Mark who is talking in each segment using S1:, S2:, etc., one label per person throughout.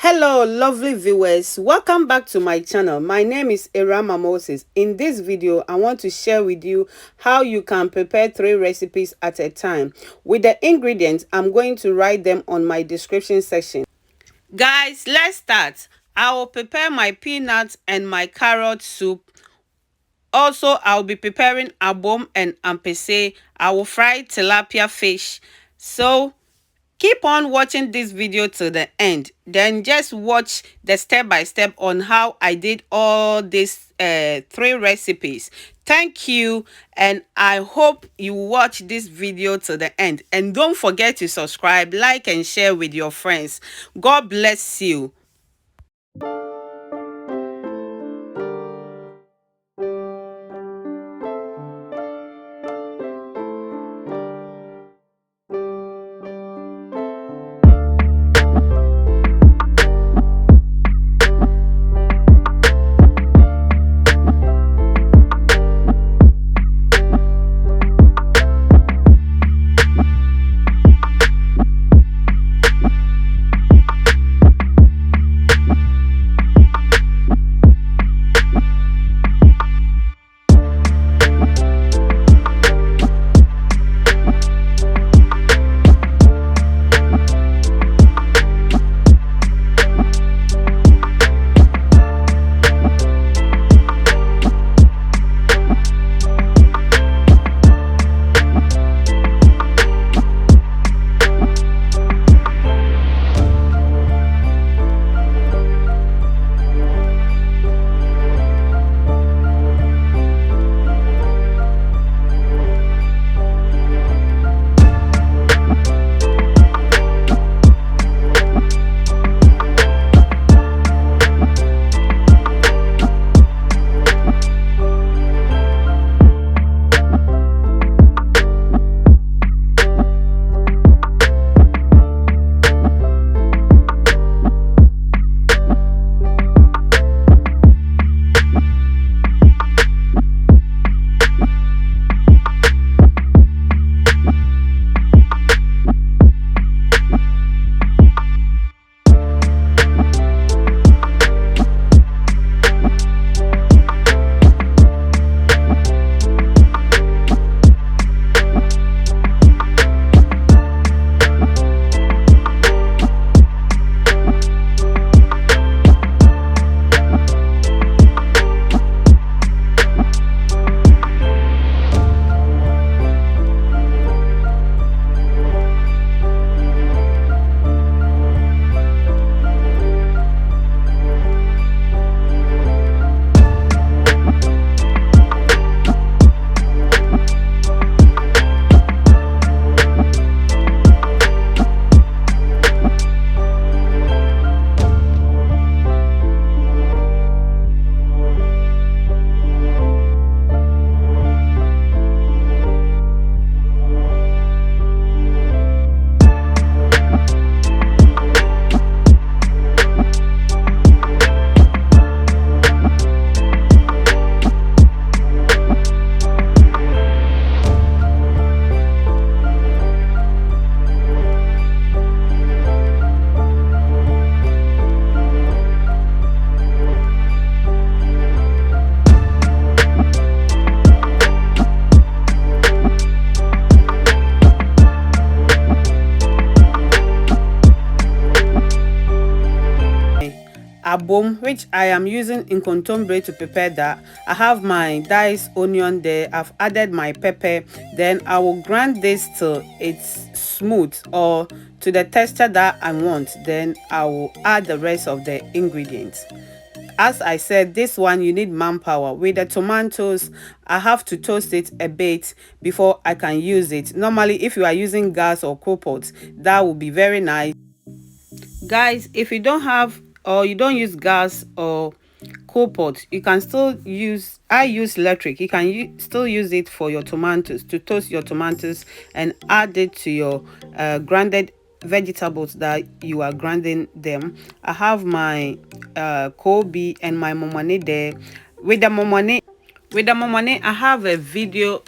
S1: Hello lovely viewers, welcome back to my channel. My name is Roma Moses. In this video I want to share with you how you can prepare 3 recipes at a time. With the ingredients, I'm going to write them on my description section. Guys, let's start. I will prepare my peanuts and my carrot soup. Also, I'll be preparing abomu and apesi. I will fry tilapia fish. So keep on watching this video to the end. Then just watch the step by step on how I did all these 3 recipes. Thank you, and I hope you watch this video to the end. And don't forget to subscribe, like, and share with your friends. God bless you. Abomu, which I am using in Kontomire to prepare that. I have my diced onion there. I've added my pepper. Then I will grind this till it's smooth or to the texture that I want. Then I will add the rest of the ingredients. As I said, this one you need manpower. With the tomatoes, I have to toast it a bit before I can use it. Normally, if you are using gas or coal pot, that would be very nice. Guys, if you don't have or you don't use gas or coal pot, you can still use, I use electric. You can still use it for your tomatoes, to toast your tomatoes and add it to your grounded vegetables that you are grinding them. I have my Kobi and my momone there. With the momone, I have a video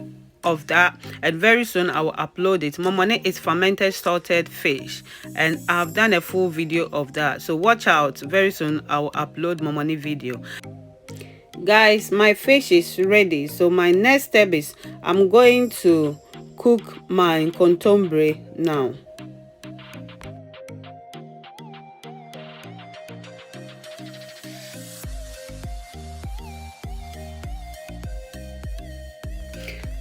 S1: of that, and very soon I will upload it. Momone is fermented salted fish, and I've done a full video of that, so watch out. Very soon I will upload momone video. Guys, my fish is ready, so my next step is I'm going to cook my kontomire now.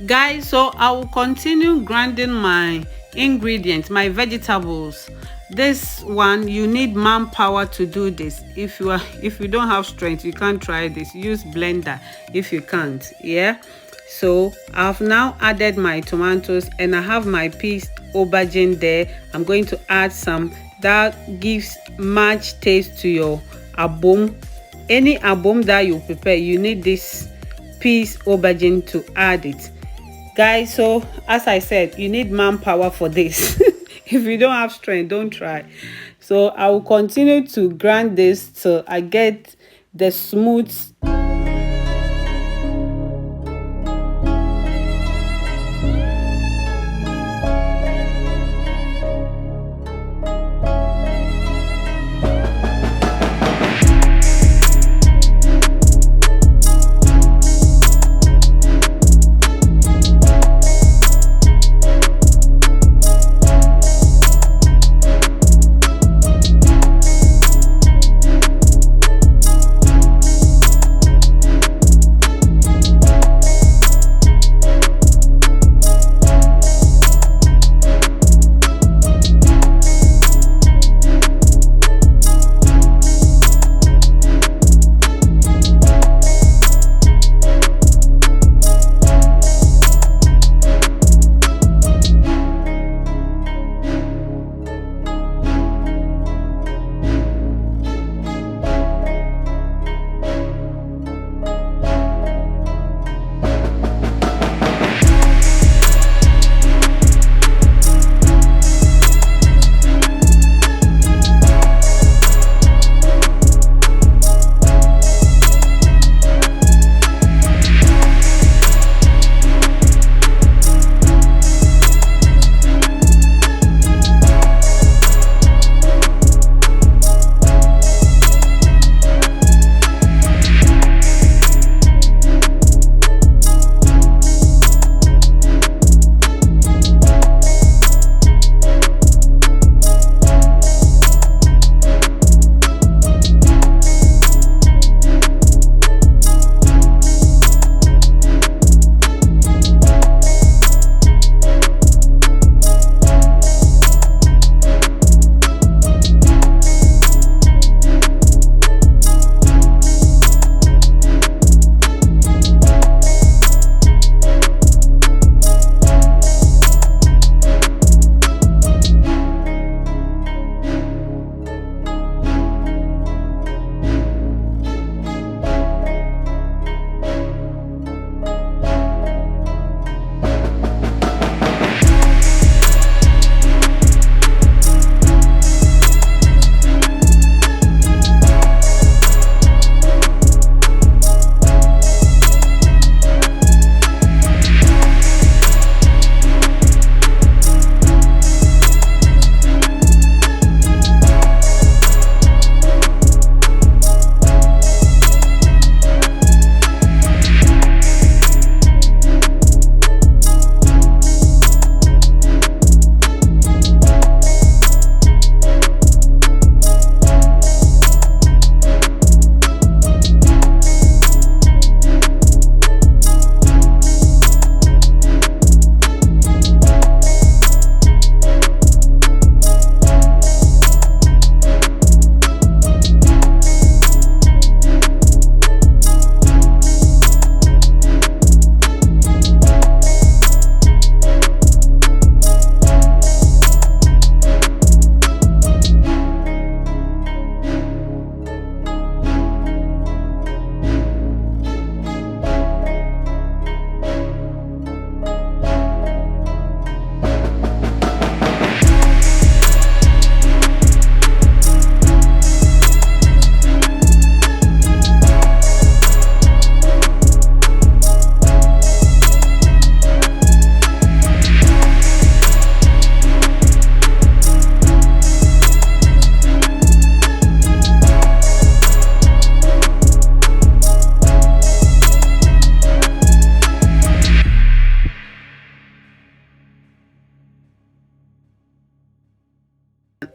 S1: Guys, so I will continue grinding my ingredients, my vegetables. This one, you need manpower to do this. If you don't have strength, you can't try this. Use blender if you can't. Yeah, so I've now added my tomatoes, and I have my Pea Aubergin there. I'm going to add some. That gives much taste to your abomu. Any abomu that you prepare, you need this Pea Aubergin to add it. Guys, so as I said, you need manpower for this. If you don't have strength, don't try. So I will continue to grind this till I get the smooth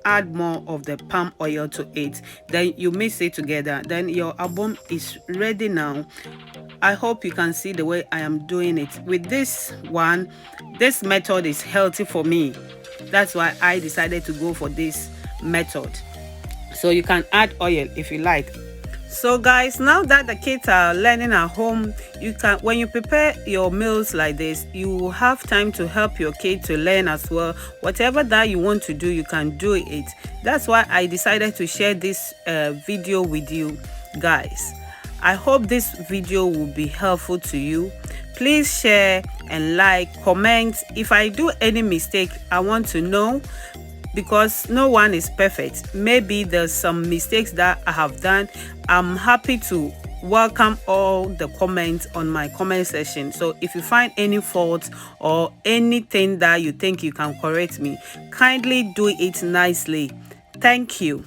S1: add more of the palm oil to it. Then you mix it together. Then your abomu is ready now. I hope you can see the way I am doing it. With this one, this method is healthy for me. That's why I decided to go for this method. So you can add oil if you like. So guys, now that the kids are learning at home, you can, when you prepare your meals like this, you have time to help your kid to learn as well. Whatever that you want to do, you can do it. That's why I decided to share this video with you guys. I hope this video will be helpful to you. Please share and like, comment. If I do any mistake, I want to know, because no one is perfect. Maybe there's some mistakes that I have done. I'm happy to welcome all the comments on my comment section. So if you find any fault or anything that you think you can correct me, kindly do it nicely. Thank you.